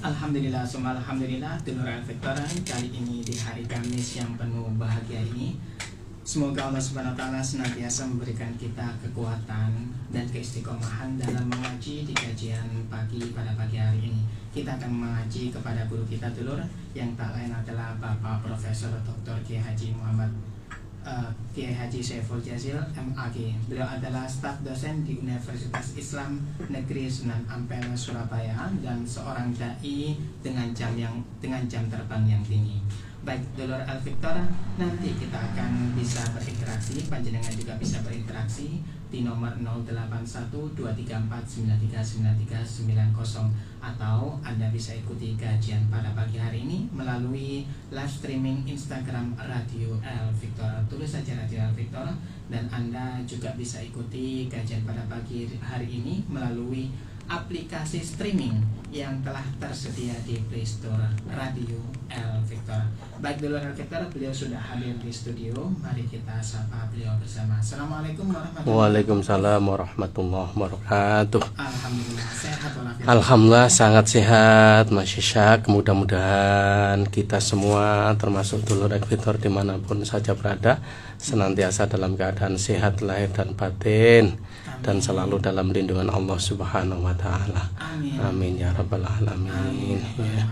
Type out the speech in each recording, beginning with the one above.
Alhamdulillah, semua alhamdulillah, dulur Al-Fiktor, kali ini di hari Kamis yang penuh bahagia ini, semoga Allah Subhanahu wa Ta'ala senantiasa memberikan kita kekuatan dan keistiqomahan dalam mengaji di kajian pagi pada pagi hari ini. Kita akan mengaji kepada guru kita dulur yang tak lain adalah Bapak Profesor Dr. Kiai Haji Muhammad Kiai Haji Saiful Jazil MAG. Beliau adalah staf dosen di Universitas Islam Negeri Sunan Ampel Surabaya dan seorang dai dengan jam terbang yang tinggi. Baik dulur Al-Fiktor, nanti kita akan bisa berinteraksi, panjenengan juga bisa berinteraksi di nomor 081234939390 atau Anda bisa ikuti kajian pada pagi hari ini melalui live streaming Instagram Radio Al-Fiktor. Tulis saja Radio Al-Fiktor, dan Anda juga bisa ikuti kajian pada pagi hari ini melalui aplikasi streaming yang telah tersedia di Play Store Radio Al-Fiktor. Baik dulur Al-Fiktor, beliau sudah hadir di studio. Mari kita sapa beliau bersama. Assalamualaikum warahmatullahi wabarakatuh. Waalaikumsalam warahmatullahi wabarakatuh. Alhamdulillah sehat walafiat. Alhamdulillah sangat sehat, Mas Syak. Mudah-mudahan kita semua termasuk dulur Al-Fiktor dimanapun saja berada senantiasa dalam keadaan sehat lahir dan batin. Dan selalu dalam lindungan Allah Subhanahu wa Ta'ala. Amin. Amin ya rabbal alamin. Ya.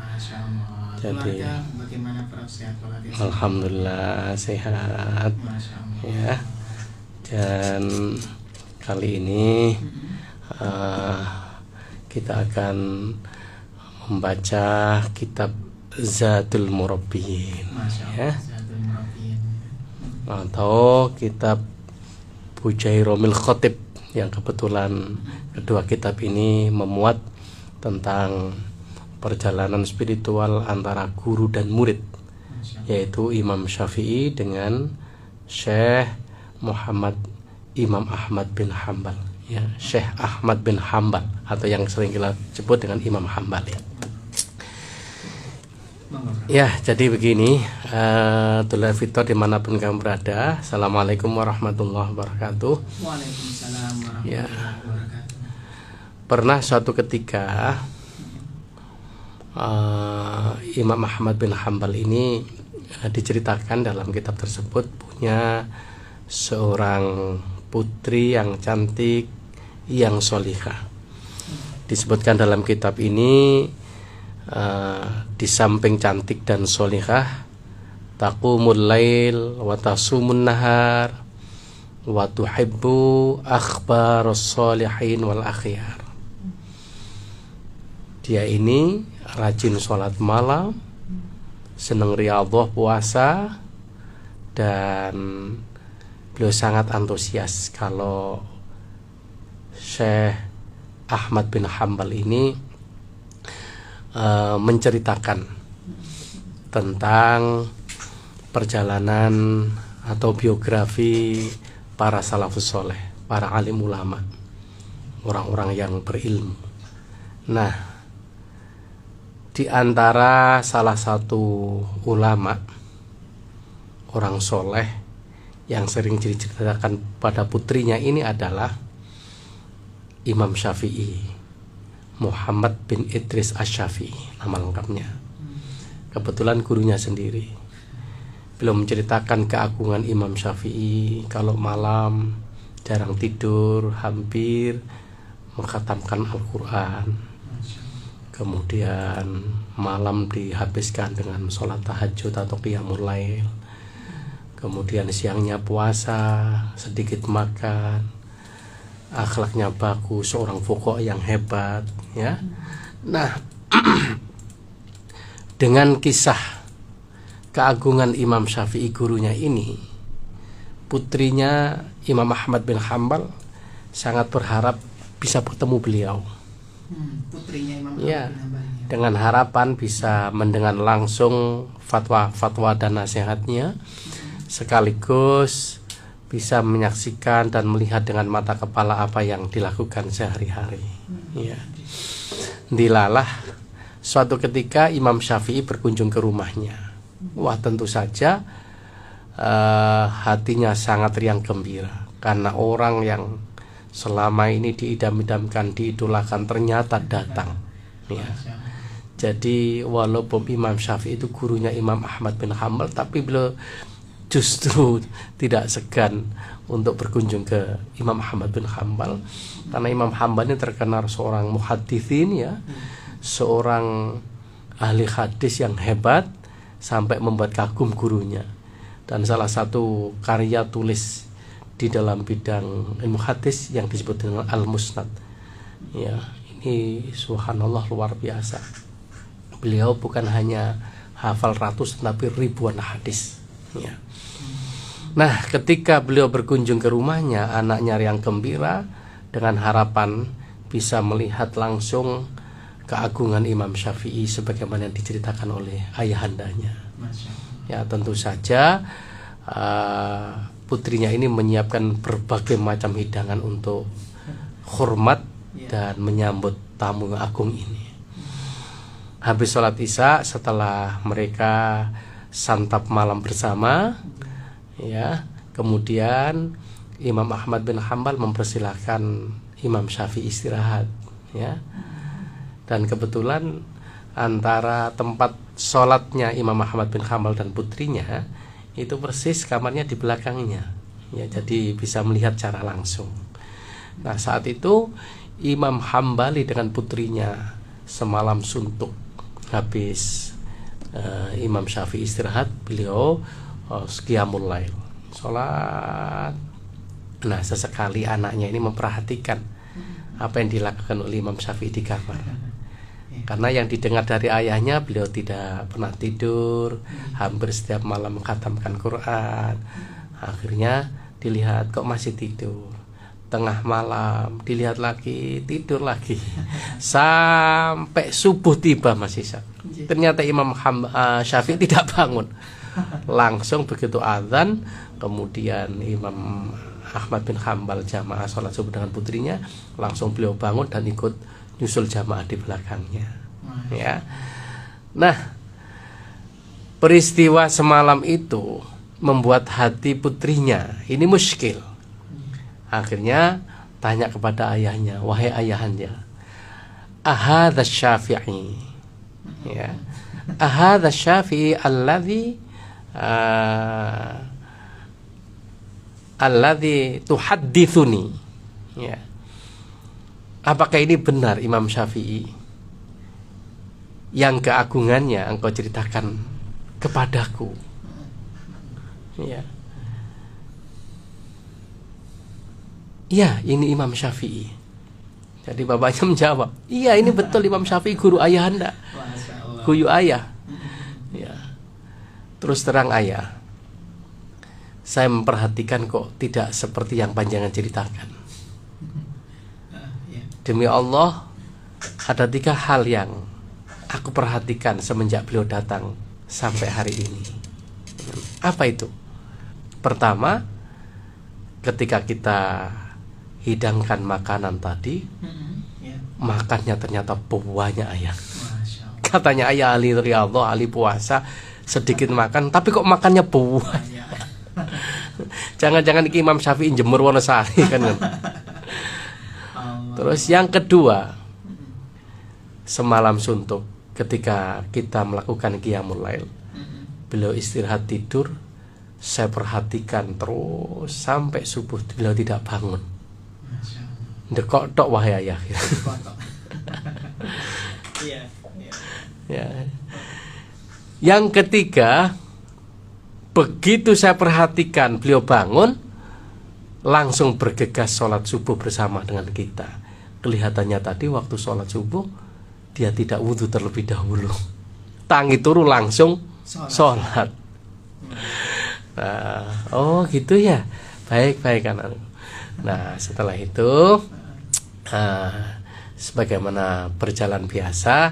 Jadi bagaimana Prof, sehat walafiat? Alhamdulillah sehat. Ya. Dan kali ini kita akan membaca kitab Zadul Murabbiyin, ya. Atau kitab Bujairomil Khotib, yang kebetulan kedua kitab ini memuat tentang perjalanan spiritual antara guru dan murid, yaitu Imam Syafi'i dengan Syekh Muhammad Imam Ahmad bin Hambal, ya, Syekh Ahmad bin Hambal, atau yang sering kita sebut dengan Imam Hambal, ya. Ya, jadi begini, dulur Fiktor dimanapun kamu berada, assalamualaikum warahmatullahi wabarakatuh. Waalaikumsalam warahmatullahi Ya. wabarakatuh. Pernah suatu ketika Imam Ahmad bin Hambal ini diceritakan dalam kitab tersebut punya seorang putri yang cantik, yang solihah. Disebutkan dalam kitab ini, di samping cantik dan solihah, taqumul lail wa tasumun nahar wa tuhibbu akhbarus solihin wal akhyar. Dia ini rajin sholat malam, senang riyadhah puasa, dan beliau sangat antusias kalau Syekh Ahmad bin Hambal ini menceritakan tentang perjalanan atau biografi para salafus soleh, para alim ulama, orang-orang yang berilmu. Nah, di antara salah satu ulama, orang soleh yang sering diceritakan pada putrinya ini adalah Imam Syafi'i, Muhammad bin Idris Asy-Syafi'i, nama lengkapnya. Kebetulan gurunya sendiri. Beliau menceritakan keagungan Imam Syafi'i, kalau malam jarang tidur, hampir mengkhatamkan Al-Quran. Kemudian malam dihabiskan dengan sholat tahajud atau qiyamul lail. Kemudian siangnya puasa, sedikit makan, akhlaknya bagus, seorang fuqaha yang hebat, ya. Nah, dengan kisah keagungan Imam Syafi'i gurunya ini, putrinya Imam Ahmad bin Hambal sangat berharap bisa bertemu beliau. Putrinya Imam Ya, Ahmad bin Hambal, ya. dengan harapan bisa mendengar langsung fatwa-fatwa dan nasihatnya, sekaligus bisa menyaksikan dan melihat dengan mata kepala apa yang dilakukan sehari-hari. Ya. Dilalah suatu ketika Imam Syafi'i berkunjung ke rumahnya. Wah, tentu saja hatinya sangat riang gembira karena orang yang selama ini diidam-idamkan, diidolakan ternyata datang. Ya. Jadi walaupun Imam Syafi'i itu gurunya Imam Ahmad bin Hanbal, tapi beliau justru tidak segan untuk berkunjung ke Imam Ahmad bin Hanbal, karena Imam Hanbal ini terkenal seorang muhaditsin, ya, seorang ahli hadis yang hebat sampai membuat kagum gurunya. Dan salah satu karya tulis di dalam bidang ilmu hadis yang disebut dengan Al-Musnad, ya, ini subhanallah luar biasa. Beliau bukan hanya hafal ratus tapi ribuan hadis, ya. Nah, ketika beliau berkunjung ke rumahnya, anaknya yang gembira dengan harapan bisa melihat langsung keagungan Imam Syafi'i sebagaimana yang diceritakan oleh ayahandanya. Ya, tentu saja putrinya ini menyiapkan berbagai macam hidangan untuk hormat dan menyambut tamu agung ini. Habis sholat isya, setelah mereka santap malam bersama, ya, kemudian Imam Ahmad bin Hanbal mempersilahkan Imam Syafi'i istirahat, ya. Dan kebetulan antara tempat sholatnya Imam Ahmad bin Hanbal dan putrinya itu persis kamarnya di belakangnya, ya, jadi bisa melihat secara langsung. Nah, saat itu Imam Hambali dengan putrinya semalam suntuk. Habis Imam Syafi'i istirahat, beliau qiyamul lail, sholat. Nah, sesekali anaknya ini memperhatikan apa yang dilakukan oleh Imam Syafi'i di kamar. Karena yang didengar dari ayahnya, beliau tidak pernah tidur, hampir setiap malam mengkhatamkan Quran. Akhirnya dilihat kok masih tidur. Tengah malam dilihat lagi, tidur lagi, sampai subuh tiba masih sisa. Ternyata Imam Syafi'i tidak bangun. Langsung begitu azan, kemudian Imam Ahmad bin Hanbal jamaah sholat subuh dengan putrinya, langsung beliau bangun dan ikut nyusul jamaah di belakangnya, ya. Nah, peristiwa semalam itu membuat hati putrinya ini muskil. Akhirnya tanya kepada ayahnya, wahai ayahanda, ahadza Syafi'i, ya, ahadza Syafi'i alladzi tuhadditsuni, ya, apakah ini benar Imam Syafi'i yang keagungannya engkau ceritakan kepadaku, ya. Iya, ini Imam Syafi'i. Jadi bapaknya menjawab, iya, ini betul Imam Syafi'i, guru ayahanda, guru ayah, ya. Terus terang ayah, saya memperhatikan kok tidak seperti yang panjangan ceritakan. Demi Allah, ada 3 hal yang aku perhatikan semenjak beliau datang sampai hari ini. Apa itu? Pertama, ketika kita hidangkan makanan tadi, makannya ternyata banyak ayah. Katanya ayah ahli riyadhah, ahli puasa, sedikit makan, tapi kok makannya banyak. Jangan-jangan ini Imam Syafi'i jemur Wonosari kan. Terus yang kedua, semalam suntuk ketika kita melakukan qiyamul lail, beliau istirahat tidur, saya perhatikan terus sampai subuh beliau tidak bangun. Dekok tok wahai ayah. Ya. Yang ketiga, begitu saya perhatikan beliau bangun, langsung bergegas sholat subuh bersama dengan kita. Kelihatannya tadi waktu sholat subuh dia tidak wudhu terlebih dahulu, tangi turu langsung sholat. Nah, oh gitu ya, baik anak. Nah, setelah itu sebagaimana berjalan biasa,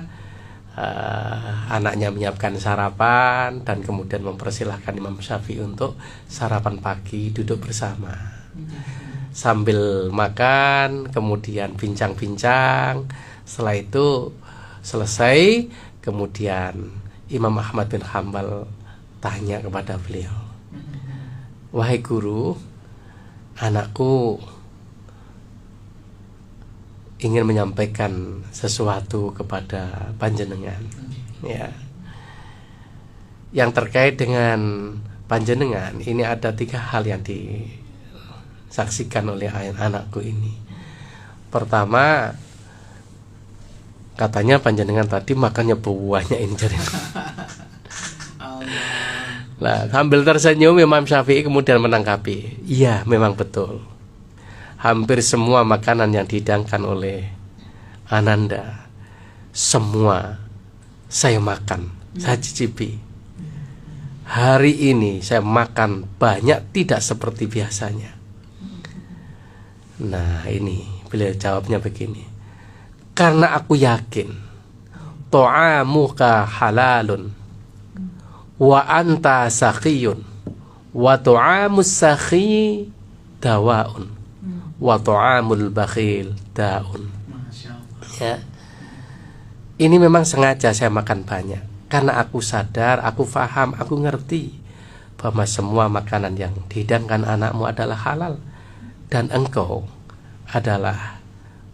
anaknya menyiapkan sarapan dan kemudian mempersilahkan Imam Syafi'i untuk sarapan pagi, duduk bersama sambil makan, kemudian bincang-bincang. Setelah itu selesai, kemudian Imam Ahmad bin Hanbal tanya kepada beliau, wahai guru, anakku ingin menyampaikan sesuatu kepada panjenengan, ya. Yang terkait dengan panjenengan ini ada 3 hal yang disaksikan oleh anakku ini. Pertama, katanya panjenengan tadi makannya banyak ini jadi. Nah, sambil tersenyum Imam Syafi'i kemudian menanggapi, iya memang betul. Hampir semua makanan yang dihidangkan oleh Ananda, semua saya makan, saya cicipi. Hari ini saya makan banyak, tidak seperti biasanya. Nah, ini beliau jawabnya begini. Karena aku yakin ta'amuka halalun wa anta sakhiyun wa ta'amus sakhi dawaun wa ta'amul bakhil daun. Ya. Ini memang sengaja saya makan banyak karena aku sadar, aku faham, aku ngerti bahwa semua makanan yang dihidangkan anakmu adalah halal dan engkau adalah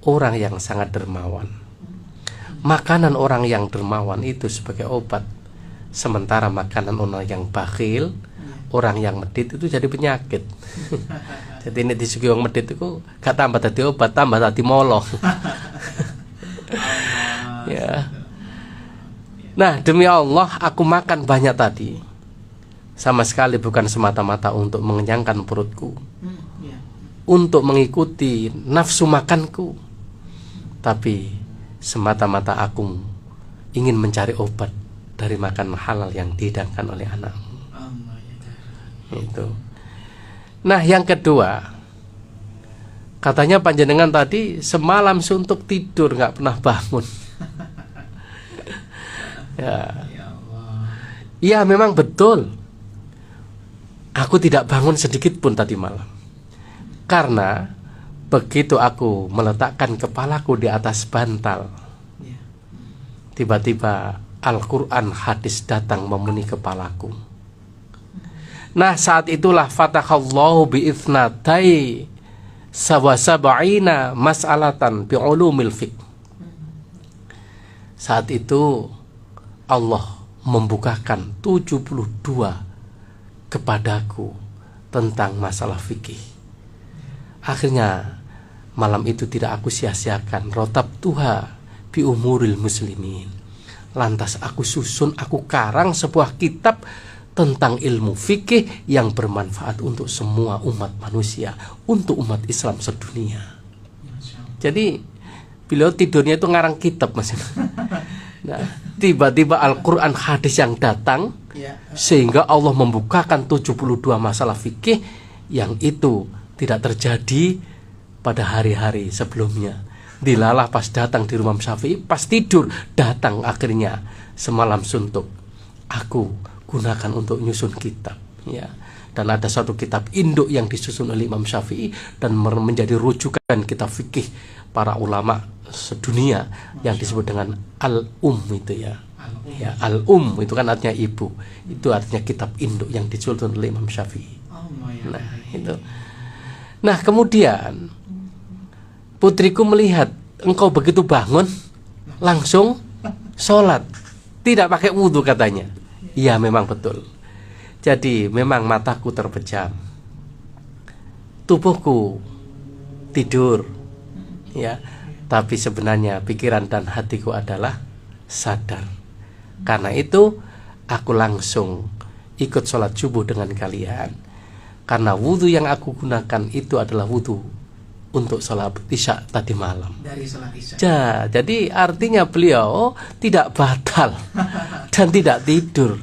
orang yang sangat dermawan. Makanan orang yang dermawan itu sebagai obat, sementara makanan orang yang bakhil, orang yang medit itu jadi penyakit. Jadi ini disuguhi orang medit itu gak tambah tadi obat, tambah tadi molo. Ya. Nah, demi Allah aku makan banyak tadi sama sekali bukan semata-mata untuk mengenyangkan perutku, untuk mengikuti nafsu makanku, tapi semata-mata aku ingin mencari obat dari makan halal yang dihidangkan oleh anakmu. Itu. Nah, yang kedua, katanya panjenengan tadi semalam suntuk tidur nggak pernah bangun. Ya. Iya memang betul. Aku tidak bangun sedikit pun tadi malam. Karena begitu aku meletakkan kepalaku di atas bantal, tiba-tiba Al-Quran hadis datang memenuhi kepalaku. Nah, saat itulah fatahallahu bi'ithnatai sawasaba'ina mas'alatan bi'ulumil fiqh. Saat itu Allah membukakan 72 kepadaku tentang masalah fikih. Akhirnya malam itu tidak aku sia-siakan. Rotab tuha bi umuril muslimin. Lantas aku susun, aku karang sebuah kitab tentang ilmu fikih yang bermanfaat untuk semua umat manusia, untuk umat Islam sedunia. Jadi beliau tidurnya itu ngarang kitab, Mas. Nah, tiba-tiba Al-Quran hadis yang datang, sehingga Allah membukakan 72 masalah fikih yang itu tidak terjadi pada hari-hari sebelumnya. Dilalah pas datang di rumah Syafi'i, pas tidur datang akhirnya semalam suntuk. Aku gunakan untuk nyusun kitab, ya. Dan ada satu kitab induk yang disusun oleh Imam Syafi'i dan menjadi rujukan kitab fikih para ulama sedunia yang disebut dengan itu ya. Ya, itu kan artinya ibu. Itu artinya kitab induk yang disusun oleh Imam Syafi'i. Nah, itu. Nah, kemudian putriku melihat engkau begitu bangun langsung sholat, tidak pakai wudhu katanya. Iya memang betul. Jadi memang mataku terpejam, tubuhku tidur, ya. Tapi sebenarnya pikiran dan hatiku adalah sadar. Karena itu aku langsung ikut sholat subuh dengan kalian. Karena wudhu yang aku gunakan itu adalah wudhu untuk sholat isya tadi malam. Dari sholat isya. Jadi artinya beliau tidak batal dan tidak tidur.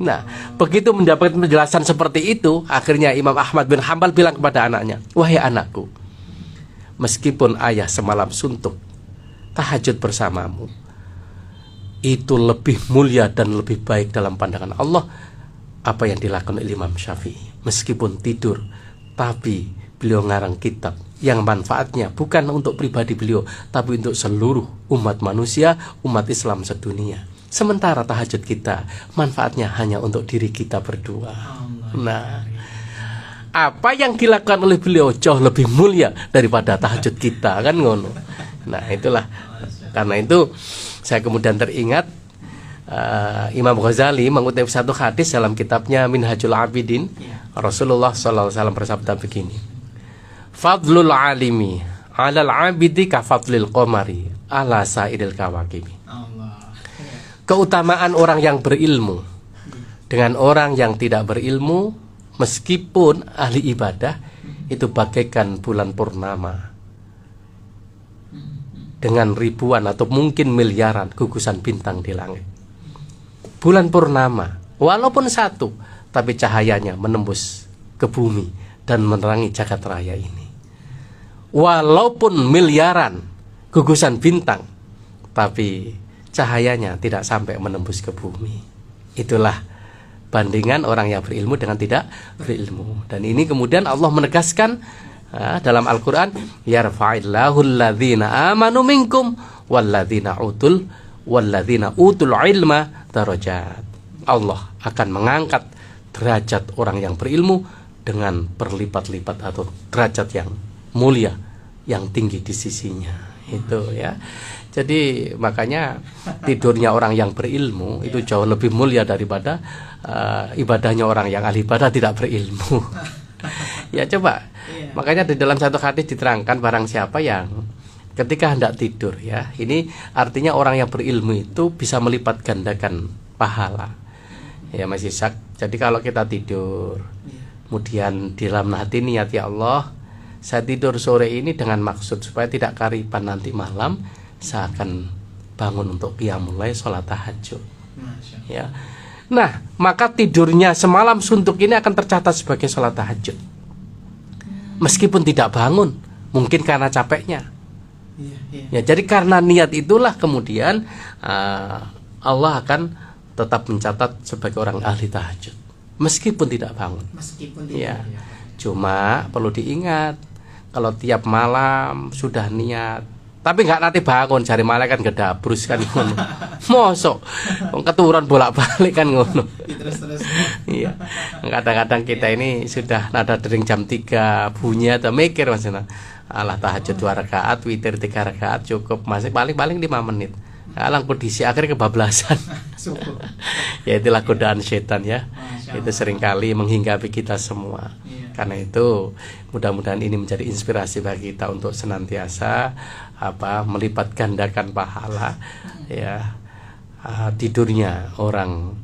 Nah, begitu mendapatkan penjelasan seperti itu, akhirnya Imam Ahmad bin Hanbal bilang kepada anaknya, wahai anakku, meskipun ayah semalam suntuk, tahajud bersamamu itu lebih mulia dan lebih baik dalam pandangan Allah apa yang dilakukan oleh Imam Syafi'i. Meskipun tidur, tapi beliau ngarang kitab yang manfaatnya bukan untuk pribadi beliau, tapi untuk seluruh umat manusia, umat Islam sedunia. Sementara tahajud kita manfaatnya hanya untuk diri kita berdua. Nah, apa yang dilakukan oleh beliau jauh lebih mulia daripada tahajud kita, kan ngono. Nah itulah, karena itu saya kemudian teringat Imam Ghazali mengutip satu hadis dalam kitabnya Minhajul Abidin. Rasulullah SAW bersabda begini, fadlul alimi alal abidi ka fadlil qamari ala sairil kawakibi. Keutamaan orang yang berilmu dengan orang yang tidak berilmu, meskipun ahli ibadah, itu bagaikan bulan purnama dengan ribuan atau mungkin miliaran gugusan bintang di langit. Bulan purnama walaupun satu, tapi cahayanya menembus ke bumi dan menerangi jagat raya ini. Walaupun miliaran gugusan bintang, tapi cahayanya tidak sampai menembus ke bumi. Itulah bandingan orang yang berilmu dengan tidak berilmu. Dan ini kemudian Allah menegaskan dalam Al-Quran, yarfa'illahu alladhina amanu minkum walladhina utul ilma darajat. Allah akan mengangkat derajat orang yang berilmu dengan berlipat-lipat atau derajat yang mulia, yang tinggi di sisinya. Itu ya. Jadi makanya tidurnya orang yang berilmu itu jauh lebih mulia daripada ibadahnya orang yang ahli ibadah tidak berilmu. Ya coba. Makanya di dalam satu hadis diterangkan, barang siapa yang ketika hendak tidur, ya, ini artinya orang yang berilmu itu bisa melipat gandakan pahala. Ya Mas Ishak. Jadi kalau kita tidur, kemudian di dalam hati niat, ya Allah, saya tidur sore ini dengan maksud supaya tidak kariban nanti malam saya akan bangun untuk qiyamul lail, sholat tahajud. Ya. Nah, maka tidurnya semalam suntuk ini akan tercatat sebagai sholat tahajud. Meskipun tidak bangun, mungkin karena capeknya. Ya, jadi karena niat itulah kemudian Allah akan tetap mencatat sebagai orang ahli tahajud, meskipun tidak bangun. Ya. Cuma perlu diingat, kalau tiap malam sudah niat, tapi nggak nanti bangun cari malaikat gedabrus kan ngono. Mosok keturun bolak-balik kan ngono. Iya. Kadang-kadang kita ini sudah nada dering jam 3 bunyi atau mikir Mas. Alah tahajud 2 rakaat, witir 3 rakaat cukup, masih paling-paling 5 menit. Alang kondisi akhirnya kebablasan. Ya itulah godaan setan ya. Itu seringkali menghinggapi kita semua. Karena itu mudah-mudahan ini menjadi inspirasi bagi kita untuk senantiasa melipat gandakan pahala ya. Tidurnya orang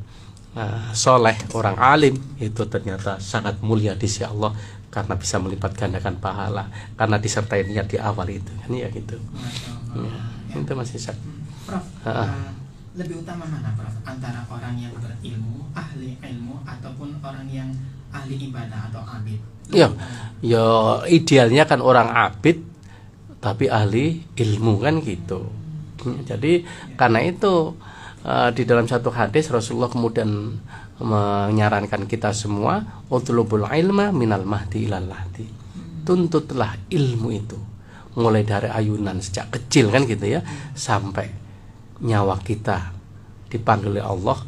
soleh, orang alim itu ternyata sangat mulia di sisi Allah karena bisa melipat gandakan pahala, karena disertai niat di awal itu kan ya gitu. Ya, itu masih Ishak. Prof, lebih utama mana Prof? Antara orang yang berilmu, ahli ilmu, ataupun orang yang ahli ibadah atau abid? Ya idealnya kan orang abid tapi ahli ilmu kan gitu. Jadi karena itu di dalam satu hadis Rasulullah kemudian menyarankan kita semua, utlubul ilma minal mahdi ilal lahdi. Tuntutlah ilmu itu mulai dari ayunan sejak kecil kan gitu ya, sampai nyawa kita dipanggil oleh Allah,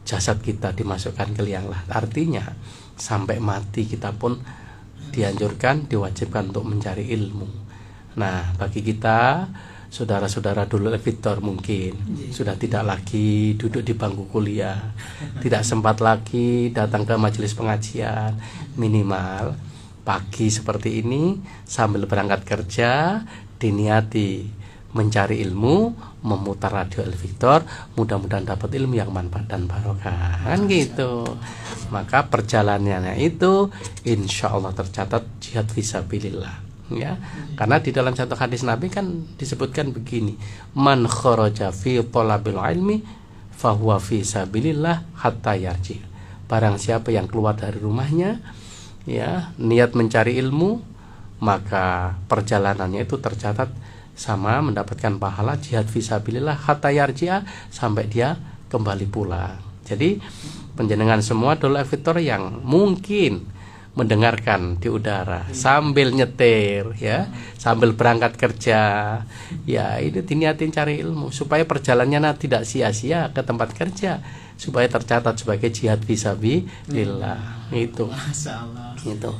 jasad kita dimasukkan ke liang lahat. Artinya sampai mati kita pun dianjurkan, diwajibkan untuk mencari ilmu. Nah, bagi kita saudara-saudara dulu Victor mungkin sudah tidak lagi duduk di bangku kuliah, tidak sempat lagi datang ke majelis pengajian, minimal pagi seperti ini sambil berangkat kerja diniati mencari ilmu, memutar radio El Victor, mudah-mudahan dapat ilmu yang manfaat dan barokah kan gitu. Maka perjalanannya itu insya Allah tercatat jihad fisabilillah ya. Karena di dalam satu hadis Nabi kan disebutkan begini, man kharaja fi thalabil ilmi fahuwa fi sabilillah hatta yarji. Barang siapa yang keluar dari rumahnya ya niat mencari ilmu, maka perjalanannya itu tercatat sama mendapatkan pahala jihad fisabilillah hatta yarji'a, sampai dia kembali pulang. Jadi penjenengan semua adalah fitur yang mungkin mendengarkan di udara sambil nyetir ya, sambil berangkat kerja ya, ini diniatin cari ilmu supaya perjalanannya tidak sia-sia ke tempat kerja, supaya tercatat sebagai jihad fisabilillah. Itu. Masyaallah. Gitu.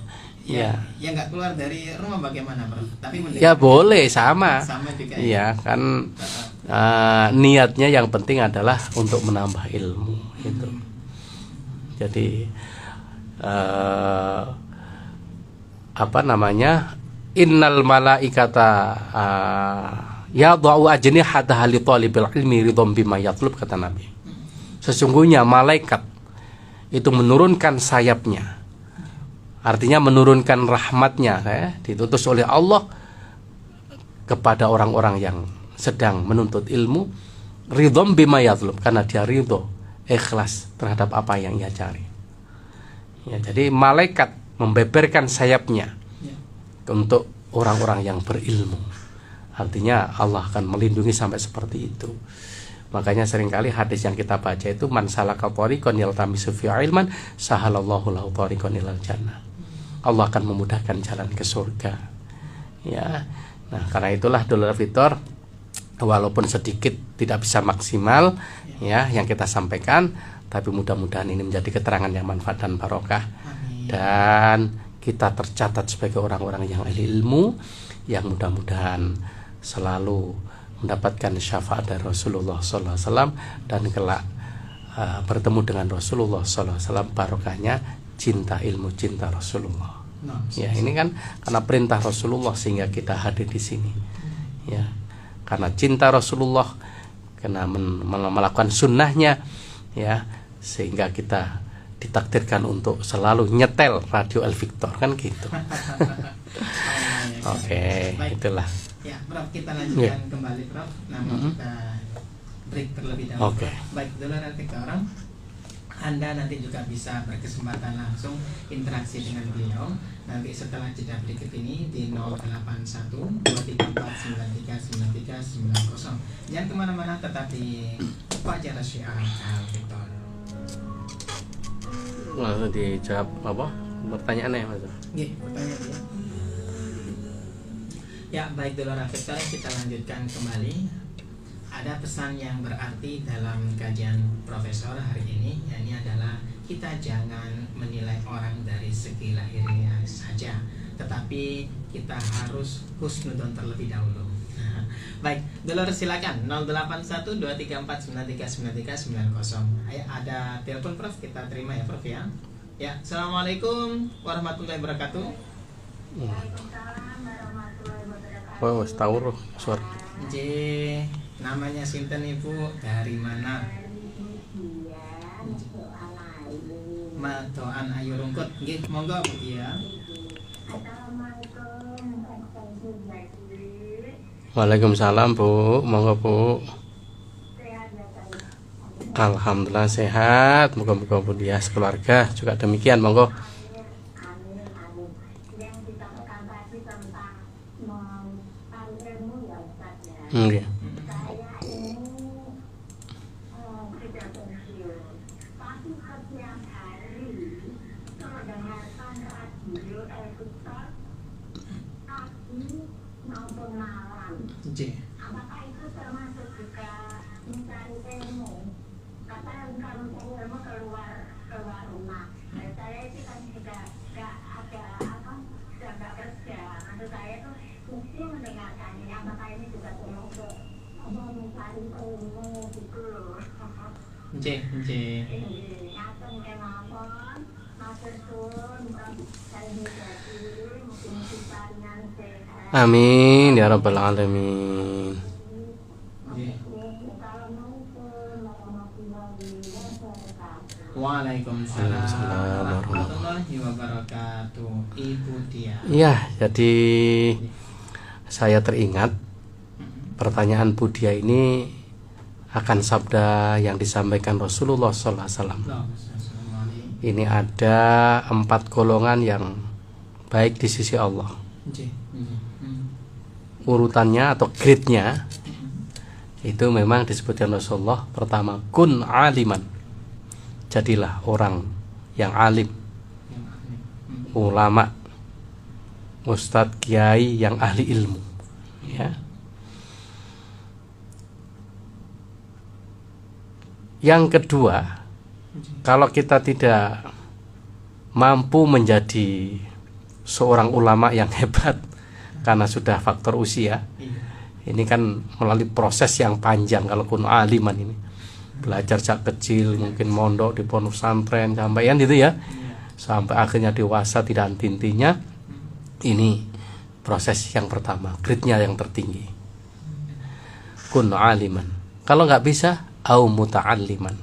Ya nggak keluar dari rumah bagaimana, Prof? Tapi Ya boleh sama. Sama juga. Iya kan, niatnya yang penting adalah untuk menambah ilmu itu. Jadi apa namanya, innal malaikata yadau ajnihataha li talibil ilmi ridham bima yatlub, kata Nabi. Sesungguhnya malaikat itu menurunkan sayapnya, artinya menurunkan rahmatnya, ditutus oleh Allah kepada orang-orang yang sedang menuntut ilmu, ridham bima yatlub, karena dia ridho, ikhlas terhadap apa yang ia cari. Ya, jadi malaikat membeberkan sayapnya untuk orang-orang yang berilmu. Artinya Allah akan melindungi sampai seperti itu. Makanya seringkali hadis yang kita baca itu, man salaka thariqan yaltamisu fi ilman sahalallahu lahu thariqan ilal jannah. Allah akan memudahkan jalan ke surga. Ya. Nah, karena itulah Idul Fitri walaupun sedikit tidak bisa maksimal ya yang kita sampaikan, tapi mudah-mudahan ini menjadi keterangan yang manfaat dan barokah. Dan kita tercatat sebagai orang-orang yang ahli ilmu, yang mudah-mudahan selalu mendapatkan syafaat dari Rasulullah SAW, dan kelak bertemu dengan Rasulullah SAW, barokahnya cinta ilmu, cinta Rasulullah. Ya, ini kan karena perintah Rasulullah sehingga kita hadir di sini. Ya, karena cinta Rasulullah, karena melakukan sunnahnya, ya, sehingga kita ditakdirkan untuk selalu nyetel radio El Victor, kan gitu. Oke, itulah. Ya, Prof, kita lanjutkan kembali, Prof. Namun kita break terlebih dahulu. Baik, dulu nanti ke orang. Anda nanti juga bisa berkesempatan langsung interaksi dengan beliau nanti setelah jeda berikut ini di 08123493939390. Jangan kemana-mana, tetap di Fajar Syiar Al Victor. Lalu dijawab apa? Pertanyaannya Mas? Pertanyaan ya. Ya, baik dulu Victor, kita lanjutkan kembali. Ada pesan yang berarti dalam kajian Profesor hari ini, yakni adalah kita jangan menilai orang dari segi lahirnya saja, tetapi kita harus husnudon terlebih dahulu. Baik, dulu silakan 081234939390. Ayo, ada telepon Prof, kita terima ya Prof ya. Ya, Assalamualaikum warahmatullahi wabarakatuh. Oh, tahu suara. Namanya Sinten Ibu, dari mana? Matoan Ayu Rungkut. Nggih, monggo Bu ya. Waalaikumsalam Bu, monggo Bu. Alhamdulillah sehat, moga-moga Bu dia sekeluarga juga demikian, monggo. Nggih. Apakah itu termasuk juga mencari ilmu? Kata kalau mencari ilmu keluar rumah. Saya itu kan juga gak ada apa, sudah gak kerja. Maksud saya itu mesti mendengarkan ini. Apakah ini juga termasuk mencari ilmu gitu loh? Ngaten kenapa? Matur suwun, saya jadi mungkin sifatnya sehat. Amin ya rabbal alamin. Waalaikumsalam warahmatullahi wabarakatuh. Ibu dia. Ya, jadi saya teringat pertanyaan Bu Dia ini akan sabda yang disampaikan Rasulullah SAW. Ini ada 4 golongan yang baik di sisi Allah. Urutannya atau grade-nya itu memang disebutkan Rasulullah. Pertama, kun aliman, jadilah orang yang alim, ulama, ustadz, kiai yang ahli ilmu, ya. Yang kedua, kalau kita tidak mampu menjadi seorang ulama yang hebat karena sudah faktor usia. Ini kan melalui proses yang panjang. Kalau kun aliman ini belajar sejak kecil, mungkin mondok di pondok pesantren sampai gitu ya, sampai akhirnya dewasa tidak henti-hentinya. Ini proses yang pertama, grade-nya yang tertinggi. Kun aliman. Kalau nggak bisa, au muta'alliman.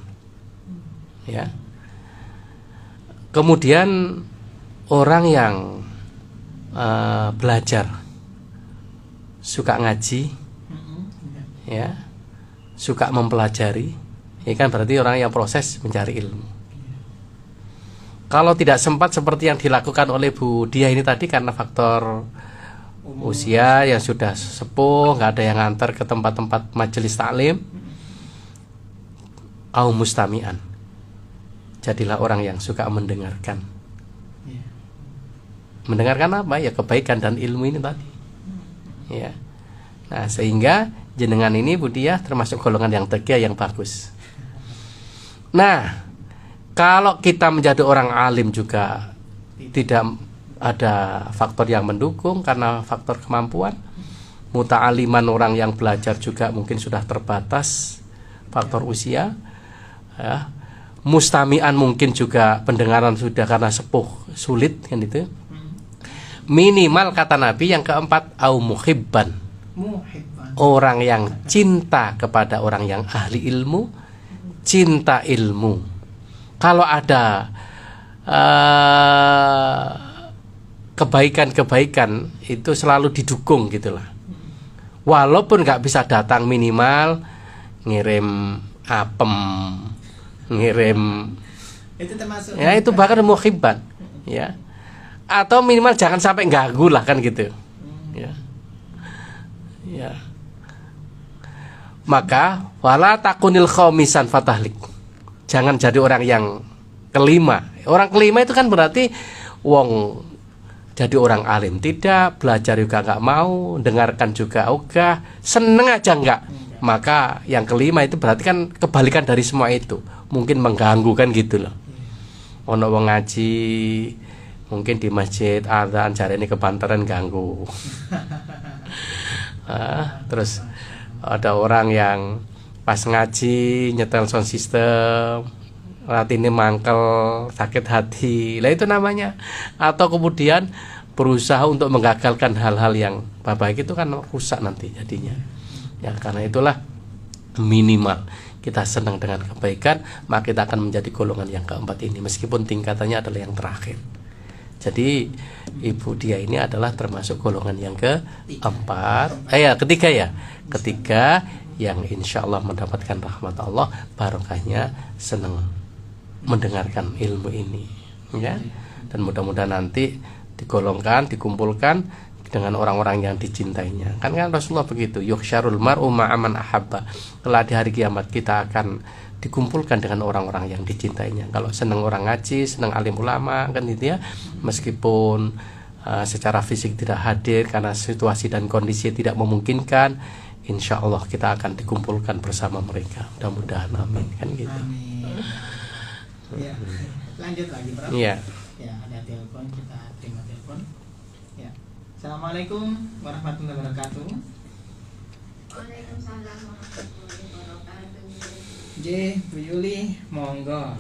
Ya. Kemudian orang yang belajar, suka ngaji, ya, suka mempelajari, ini kan berarti orang yang proses mencari ilmu. Kalau tidak sempat seperti yang dilakukan oleh Bu Dia ini tadi karena faktor usia yang sudah sepuh, nggak ada yang ngantar ke tempat-tempat majelis taklim, au mustami'an, jadilah orang yang suka mendengarkan. Mendengarkan apa? Ya kebaikan dan ilmu ini tadi. Ya. Nah, sehingga jenengan ini Bu Dia termasuk golongan yang tegia yang bagus. Nah, kalau kita menjadi orang alim juga tidak ada faktor yang mendukung karena faktor kemampuan. Muta'aliman, orang yang belajar juga mungkin sudah terbatas faktor usia. Ya. Mustami'an mungkin juga pendengaran sudah karena sepuh sulit kan itu. Minimal kata Nabi yang keempat, au muhibban, orang yang cinta kepada orang yang ahli ilmu, cinta ilmu. Kalau ada kebaikan-kebaikan itu selalu didukung gitulah. Walaupun nggak bisa datang, minimal ngirim apem, ngirim itu termasuk ya, itu bahkan muhibban, ya. Atau minimal jangan sampai ganggu lah kan gitu. Ya. Ya. Maka wala takunil khamisan fatahlik. Jangan jadi orang yang kelima. Orang kelima itu kan berarti wong jadi orang alim tidak, belajar juga nggak mau, dengarkan juga ogah, seneng aja enggak. Maka yang kelima itu berarti kan kebalikan dari semua itu. Mungkin mengganggu kan gitu loh. Ono wong ngaji mungkin di masjid adzan cari ini kebantaran ganggu. Terus ada orang yang pas ngaji nyetel sound system, ini mangkel, sakit hati. Lah itu namanya. Atau kemudian berusaha untuk menggagalkan hal-hal yang baik itu kan rusak nanti jadinya. Ya karena itulah minimal kita senang dengan kebaikan, maka kita akan menjadi golongan yang keempat ini meskipun tingkatannya adalah yang terakhir. Jadi Ibu Dia ini adalah termasuk golongan yang keempat, ketiga ya, ketiga yang insya Allah mendapatkan rahmat Allah, barokahnya senang mendengarkan ilmu ini, ya. Dan mudah-mudahan nanti digolongkan, dikumpulkan dengan orang-orang yang dicintainya. Kan Rasulullah begitu, yuhsyarul mar'u ma'aman ahabba. Kelak di hari kiamat kita akan dikumpulkan dengan orang-orang yang dicintainya. Kalau senang orang ngaji, senang alim ulama kan gitu ya, meskipun secara fisik tidak hadir karena situasi dan kondisi tidak memungkinkan, insya Allah kita akan dikumpulkan bersama mereka. Mudah-mudahan, amin kan gitu. Amin. Ya, lanjut lagi Bro. Iya. Ya, ada telepon, kita terima telepon. Ya. Assalamualaikum warahmatullahi wabarakatuh. Waalaikumsalam warahmatullahi wabarakatuh. J, Bu Yuli, monggo.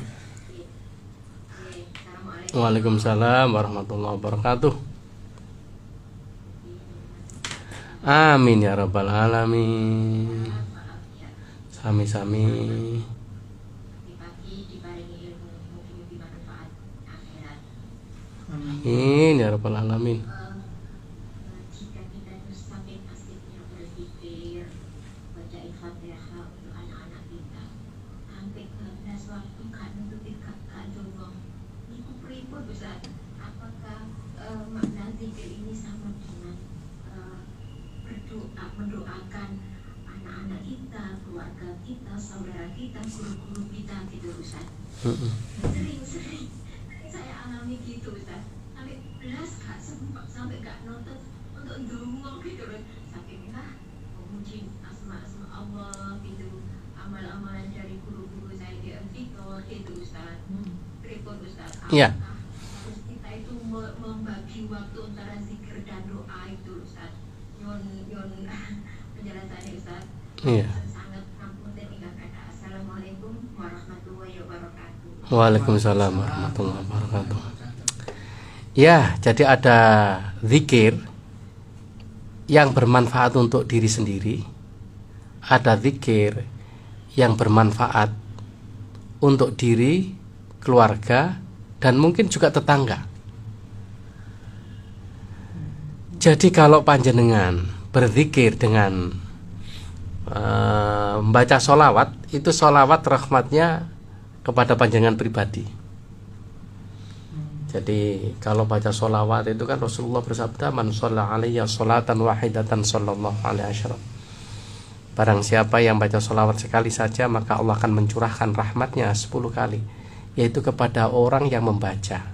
Waalaikumsalam warahmatullahi wabarakatuh. Amin ya rabbal alamin. Sami-sami. Amin ya rabbal alamin. Jika kita terus sampai asiknya berpikir baca Al-Fatihah untuk anak-anak kita, sampai ke belas waktu kan untuk dekat doang. Ini pripun Ustaz? Apakah makna zikir ini sama dengan berdoa, mendoakan anak-anak kita, keluarga kita, saudara kita, guru-guru kita gitu Ustaz? Sering saya alami gitu Ustaz. Sampai belas gak sempat, sampai gak nonton untuk ngomong gitu loh. Saking memuji asma-asma Allah gitu, amal-amalan dari guru-guru saya di Victor gitu Ustaz. Pripun Ustaz? Iya. Harus kita itu membagi waktu nyun penjelasannya Ustaz. Iya. Sangat ngapunten ingkang kata. Assalamualaikum warahmatullahi wabarakatuh. Waalaikumsalam warahmatullahi wabarakatuh. Ya, jadi ada zikir yang bermanfaat untuk diri sendiri, ada zikir yang bermanfaat untuk diri, keluarga, dan mungkin juga tetangga. Jadi kalau panjenengan berzikir dengan membaca sholawat, itu sholawat rahmatnya kepada panjenengan pribadi. Jadi kalau baca sholawat itu kan Rasulullah bersabda, man sholla alaiya sholatan wahidatan sallallahu alaihi wasallam. Barang siapa yang baca sholawat sekali saja, maka Allah akan mencurahkan rahmatnya 10 kali, yaitu kepada orang yang membaca.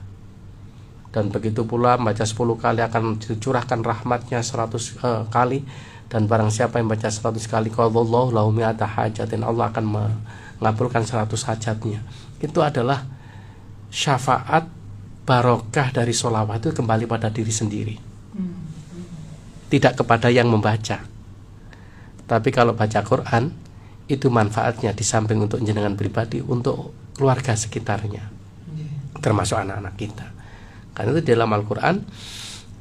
Dan begitu pula membaca 10 kali akan dicurahkan rahmatnya 100 kali. Dan barang siapa yang baca 100 kali, qadallahu lahu mi'ata hajatin, Allah akan mengabulkan 100 hajatnya. Itu adalah syafaat barokah dari sholawat, itu kembali pada diri sendiri, tidak kepada yang membaca. Tapi kalau baca Quran, itu manfaatnya di samping untuk jenengan pribadi, untuk keluarga sekitarnya, termasuk anak-anak kita. Karena itu dalam Al-Quran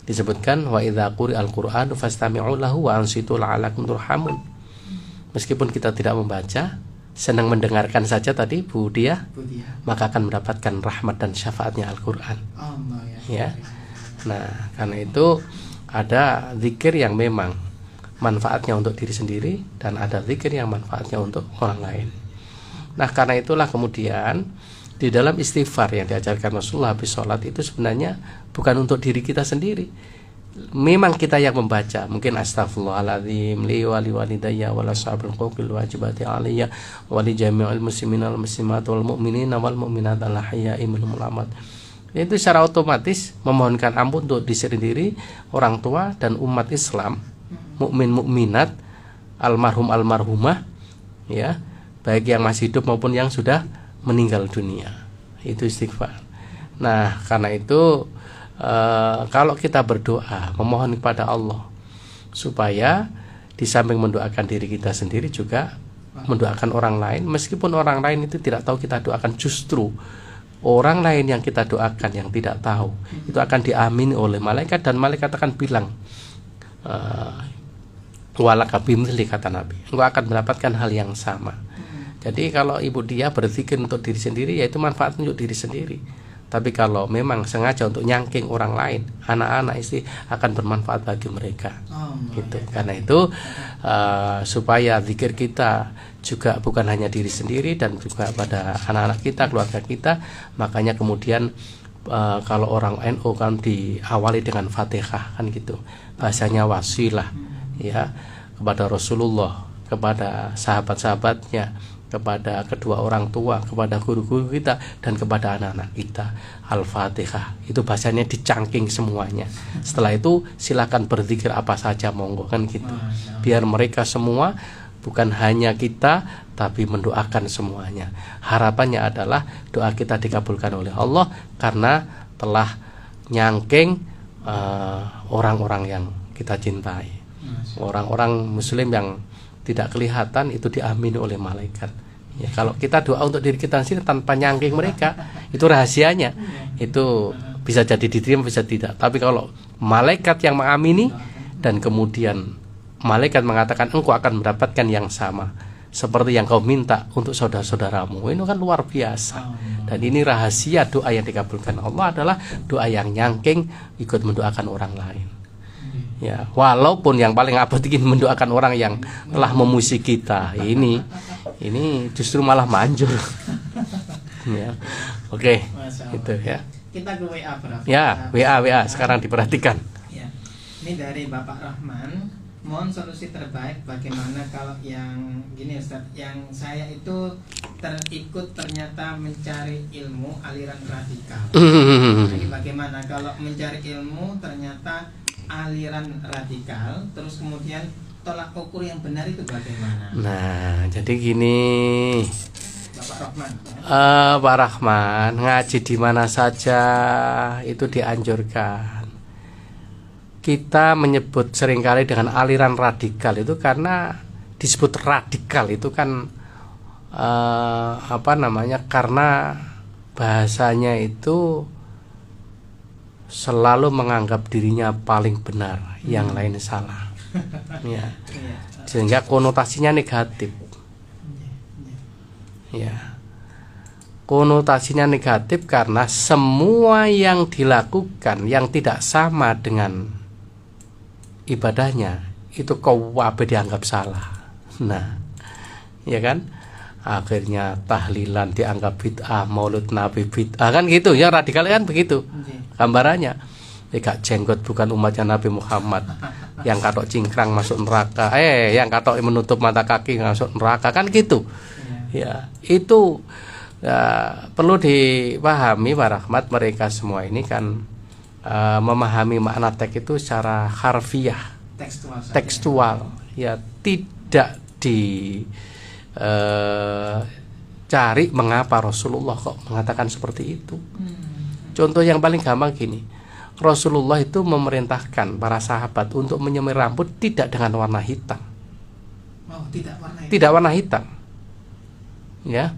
disebutkan, wa idza quri'al Qur'anu fastami'u lahu wa ansitu la'allakum turhamun. Meskipun kita tidak membaca, senang mendengarkan saja tadi Bu Dia, maka akan mendapatkan rahmat dan syafaatnya Al-Quran. Ya. Nah, karena itu ada zikir yang memang manfaatnya untuk diri sendiri, dan ada zikir yang manfaatnya untuk orang lain. Nah, karena itulah kemudian di dalam istighfar yang diajarkan Rasulullah habis sholat itu sebenarnya bukan untuk diri kita sendiri. Memang kita yang membaca, mungkin astaghfirullahaladzim li wa li walidayya wa la sahabil qawqil wajibati aliyya wa li jami'il muslimina wal muslimat wal mu'minina wal mu'minat al ahya'i minhum wal amwat. Itu secara otomatis memohonkan ampun untuk diri sendiri, orang tua, dan umat Islam, mukmin mukminat, almarhum almarhumah, ya, baik yang masih hidup maupun yang sudah meninggal dunia. Itu istighfar. Nah, karena itu kalau kita berdoa memohon kepada Allah supaya di samping mendoakan diri kita sendiri juga mendoakan orang lain, meskipun orang lain itu tidak tahu kita doakan, justru orang lain yang kita doakan yang tidak tahu itu akan diamini oleh malaikat, dan malaikat akan bilang, walaka bimithli, kata Nabi, engkau akan mendapatkan hal yang sama. Jadi kalau ibu dia berzikir untuk diri sendiri, yaitu manfaat untuk diri sendiri. Tapi kalau memang sengaja untuk nyangking orang lain, anak-anak, istri, akan bermanfaat bagi mereka. Gitu. Karena itu supaya zikir kita juga bukan hanya diri sendiri, dan juga pada anak-anak kita, keluarga kita. Makanya kemudian kalau orang NU kan diawali dengan Fatihah, kan gitu. Bahasanya wasilah, ya, kepada Rasulullah, kepada sahabat-sahabatnya, kepada kedua orang tua, kepada guru-guru kita, dan kepada anak-anak kita. Al-Fatihah itu bahasanya dicangking semuanya. Setelah itu silakan berzikir apa saja, monggo, kan gitu. Biar mereka semua, bukan hanya kita, tapi mendoakan semuanya. Harapannya adalah doa kita dikabulkan oleh Allah, karena telah nyangking orang-orang yang kita cintai, orang-orang muslim yang tidak kelihatan, itu diamini oleh malaikat. Ya, kalau kita doa untuk diri kita sendiri tanpa nyangking mereka, itu rahasianya, itu bisa jadi diterima, bisa tidak. Tapi kalau malaikat yang mengamini, dan kemudian malaikat mengatakan engkau akan mendapatkan yang sama seperti yang kau minta untuk saudara-saudaramu, ini kan luar biasa. Dan ini rahasia doa yang dikabulkan Allah adalah doa yang nyangking ikut mendoakan orang lain. Ya, walaupun yang paling abad ingin mendoakan orang yang telah memuji kita, ini justru malah manjur. Ya, oke, itu ya. Kita ke WA, Prof. Ya, WA sekarang diperhatikan. Ya. Ini dari Bapak Rahman, mohon solusi terbaik bagaimana kalau yang gini Ustaz, yang saya itu terikut ternyata mencari ilmu aliran radikal. Jadi bagaimana kalau mencari ilmu ternyata aliran radikal, terus kemudian tolak ukur yang benar itu bagaimana? Nah, jadi gini, Bapak Rahman. Pak Rahman, ngaji di mana saja itu dianjurkan. kita menyebut seringkali dengan aliran radikal itu karena disebut radikal itu kan karena bahasanya itu selalu menganggap dirinya paling benar, yang lain salah. Ya. Sehingga konotasinya negatif. Ya. Konotasinya negatif karena semua yang dilakukan yang tidak sama dengan ibadahnya itu kabeh dianggap salah. Nah, ya kan? Akhirnya tahlilan dianggap bid'ah, maulid nabi bid'ah, kan gitu ya, radikal kan begitu gambarannya. Gak jenggot bukan umatnya Nabi Muhammad, yang katok cingkrang masuk neraka, yang katok menutup mata kaki masuk neraka, kan gitu ya. Itu perlu dipahami para rahmat, mereka semua ini kan memahami makna teks itu secara harfiah, tekstual ya, tidak cari mengapa Rasulullah kok mengatakan seperti itu. Contoh yang paling gampang gini, Rasulullah itu memerintahkan para sahabat untuk menyemir rambut tidak dengan warna hitam. Tidak warna hitam. Ya.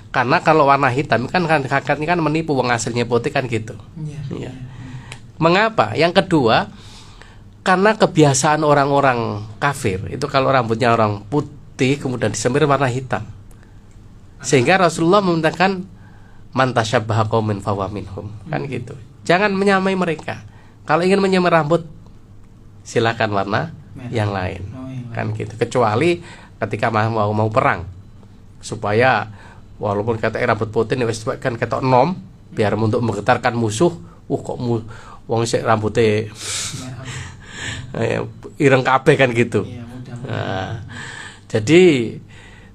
Karena kalau warna hitam kan menipu, wong aslinya putih kan gitu. Ya. Mengapa? Yang kedua, karena kebiasaan orang-orang kafir itu kalau rambutnya orang putih kemudian disemir warna hitam. Sehingga Rasulullah memerintahkan man tasyabbaha qaumin fahuwa minhum, kan gitu. Jangan menyamai mereka. Kalau ingin menyemir rambut silakan warna yang lain. Kan gitu. Kecuali ketika mau perang. Supaya walaupun kata rambut putih wis kan ketok nom biar untuk menggetarkan musuh. Kok wong sik rambutnya ireng kabeh kan gitu.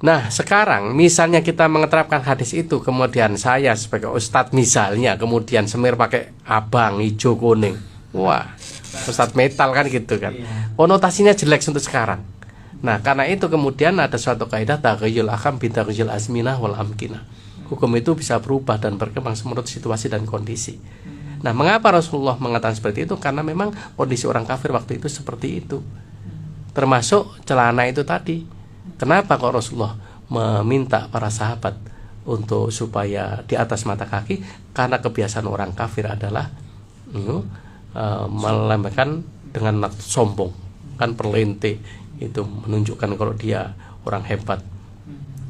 Nah, sekarang misalnya kita mengeterapkan hadis itu, kemudian saya sebagai ustadz misalnya kemudian semir pakai abang, hijau, kuning, wah, ustadz metal kan gitu kan, konotasinya jelek untuk sekarang. Nah, karena itu kemudian ada suatu kaidah taghayyul ahkam bi taghayyul azminah wal amkinah. Hukum itu bisa berubah dan berkembang menurut situasi dan kondisi. Nah, mengapa Rasulullah mengatakan seperti itu? Karena memang kondisi orang kafir waktu itu seperti itu. Termasuk celana itu tadi. Kenapa kok Rasulullah meminta para sahabat untuk supaya di atas mata kaki? Karena kebiasaan orang kafir adalah melambaikan dengan sombong, kan perlente itu menunjukkan kalau dia orang hebat.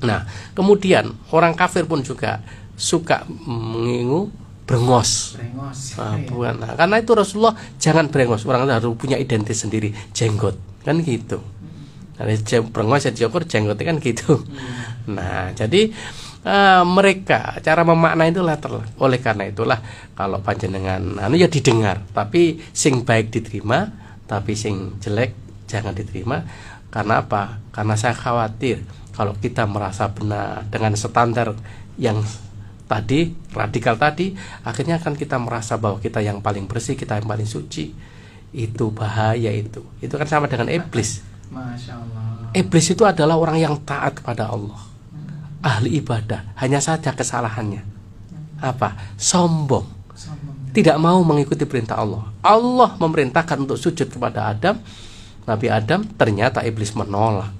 Nah, kemudian orang kafir pun juga suka mengingu brengos. Nah, karena itu Rasulullah jangan brengos, orang harus punya identitas sendiri, jenggot, kan gitu. Nah, brengos jenggot kan gitu. Nah, jadi mereka cara memaknai itu latar. Oleh karena itulah kalau panjenengan ya didengar, tapi sing baik diterima, tapi sing jelek jangan diterima. Karena apa? Karena saya khawatir kalau kita merasa benar dengan standar yang tadi radikal tadi, akhirnya kan kita merasa bahwa kita yang paling bersih, kita yang paling suci. Itu bahaya itu. Itu kan sama dengan iblis. Masya Allah. Iblis itu adalah orang yang taat kepada Allah, ahli ibadah, hanya saja kesalahannya apa? Sombong, tidak mau mengikuti perintah Allah. Allah memerintahkan untuk sujud kepada Adam, Nabi Adam, ternyata iblis menolak.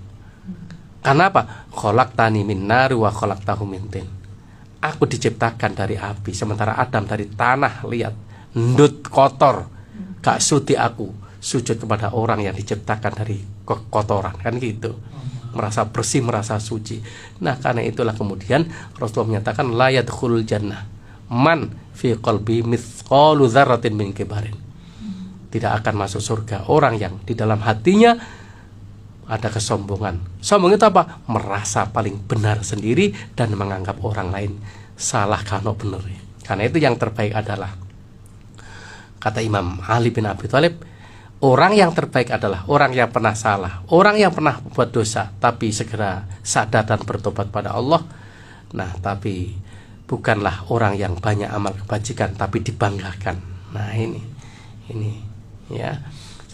Karena apa? Khalaqtani min nari wa khalaqtahu min tin. Aku diciptakan dari api, sementara Adam dari tanah. Lihat, ndut kotor, gak sudi aku sujud kepada orang yang diciptakan dari kotoran, kan gitu. Merasa bersih, merasa suci. Nah, karena itulah kemudian Rasulullah menyatakan la yadkhulul jannah man fi qalbi mithqalu dzarratin min kibarin. Tidak akan masuk surga orang yang di dalam hatinya ada kesombongan. Sombong itu apa? Merasa paling benar sendiri dan menganggap orang lain salah kalau benar. Karena itu yang terbaik adalah, kata Imam Ali bin Abi Thalib, orang yang terbaik adalah orang yang pernah salah, orang yang pernah buat dosa tapi segera sadar dan bertobat pada Allah. Nah, tapi bukanlah orang yang banyak amal kebajikan tapi dibanggakan. Nah, ini ya.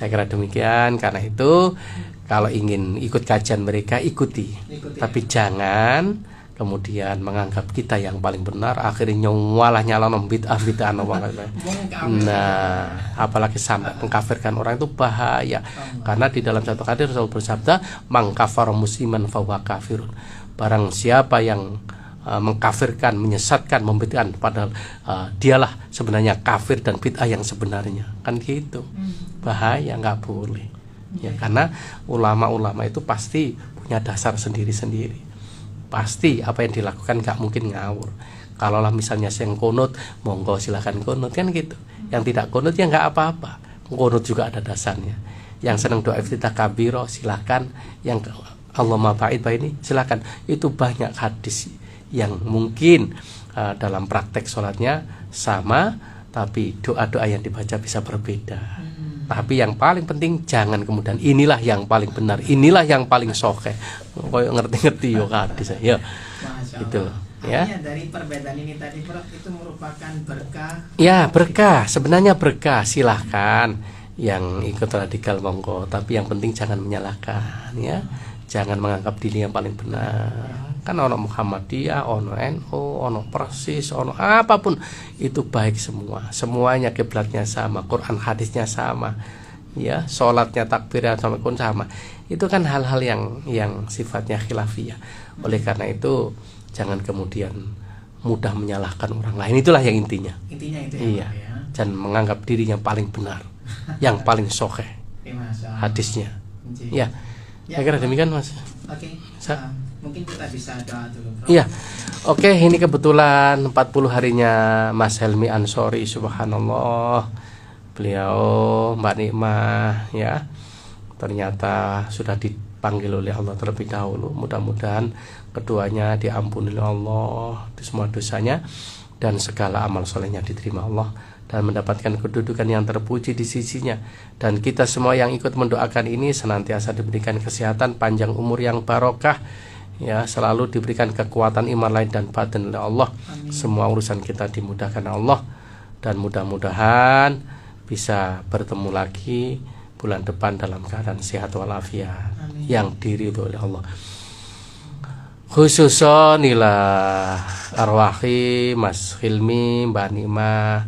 Saya kira demikian. Karena itu kalau ingin ikut kajian mereka ikuti. Tapi jangan kemudian menganggap kita yang paling benar, akhirnya nyawalah nyalon bid'ah nah apalagi sampai mengkafirkan orang itu bahaya. Karena di dalam satu hadis Rasul bersabda, "Man kafara musliman fahuwa kafirun." Barang siapa yang mengkafirkan, menyesatkan, membid'ahkan, padahal dialah sebenarnya kafir dan bid'ah yang sebenarnya, kan gitu. Bahaya, nggak boleh ya, karena ulama-ulama itu pasti punya dasar sendiri-sendiri. Pasti apa yang dilakukan nggak mungkin ngawur. Kalaulah misalnya yang kunut, monggo silahkan kunut, kan gitu. Yang tidak kunut ya nggak apa-apa, kunut juga ada dasarnya. Yang senang doa iftitah kabiro silahkan, yang Allahumma ba'id baini silahkan. Itu banyak hadis yang mungkin dalam praktek sholatnya sama, tapi doa-doa yang dibaca bisa berbeda. Tapi yang paling penting jangan kemudian inilah yang paling benar, inilah yang paling sokeh. Koyo ngerti-ngerti yo hadis ya. Gitu loh. Ya. Dari perbedaan ini tadi Prof, itu merupakan berkah. Ya, berkah, sebenarnya berkah, silahkan. Yang ikut radikal monggo, tapi yang penting jangan menyalahkan ya. Jangan menganggap diri yang paling benar. Kan ono Muhammadiyah, ono NU, ono Persis, ono apapun itu baik semua. Semuanya kiblatnya sama, Quran hadisnya sama. Ya, salatnya takbirnya sama pun sama. Itu kan hal-hal yang sifatnya khilafiyah. Oleh karena itu jangan kemudian mudah menyalahkan orang lain. Itulah yang intinya. Intinya itu iya. Ya. Dan menganggap dirinya paling benar, yang paling sokeh hadisnya. Ya. Saya kira demikian Mas. Oke. Mungkin kita bisa doa dulu Prof. Iya. Oke, ini kebetulan 40 harinya Mas Helmi Ansori, subhanallah. Beliau Mbak Nikmah ya. Ternyata sudah dipanggil oleh Allah terlebih dahulu. Mudah-mudahan keduanya diampuni oleh Allah di semua dosanya dan segala amal solehnya diterima Allah dan mendapatkan kedudukan yang terpuji di sisinya. Dan kita semua yang ikut mendoakan ini senantiasa diberikan kesehatan, panjang umur yang barokah ya, selalu diberikan kekuatan iman lahir dan batin oleh Allah. Amin. Semua urusan kita dimudahkan Allah dan mudah-mudahan bisa bertemu lagi bulan depan dalam keadaan sehat walafiat yang diridhoi oleh Allah. Khususon ila arwahi Mas Hilmi, Mbak Nikmah,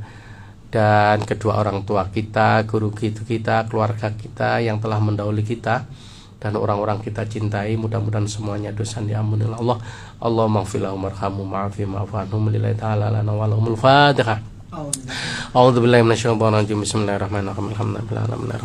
dan kedua orang tua kita, guru kita, keluarga kita yang telah mendahului kita dan orang-orang kita cintai. Mudah-mudahan semuanya dosa diampuni oleh Allah. Allahumma ighfir lahum warhamhum wa'afi wa'fu anhum lillahi ta'ala lana wa lahumul Fatihah. A'udzu billahi minasyaitonir rajim. Bismillahirrahmanirrahim. Alhamdulillahi rabbil alamin.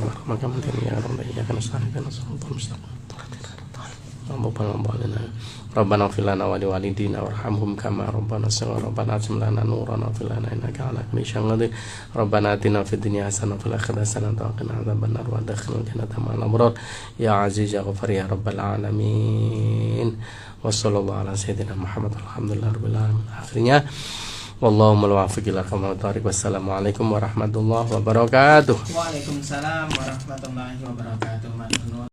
Rabbana ighfir lana wa liwalidina warhamhum kama rabbana saghira. Rabbana atim lana nuran wa fil lana innaka ala kulli syai'in qadir. Rabbana atina fid dunya hasanah wa fil akhirati hasanah wa qina adzabannar wa adkhilna jannata ma'al abrar ya aziz ya ghafar ya rabbal alamin. Wa sallallahu ala sayyidina Muhammad alhamdulillahi rabbil alamin. Akhirnya wallahu muwaffiq ila aqwamit thariq. Wassalamualaikum warahmatullahi wabarakatuh. Waalaikumsalam warahmatullahi wabarakatuh.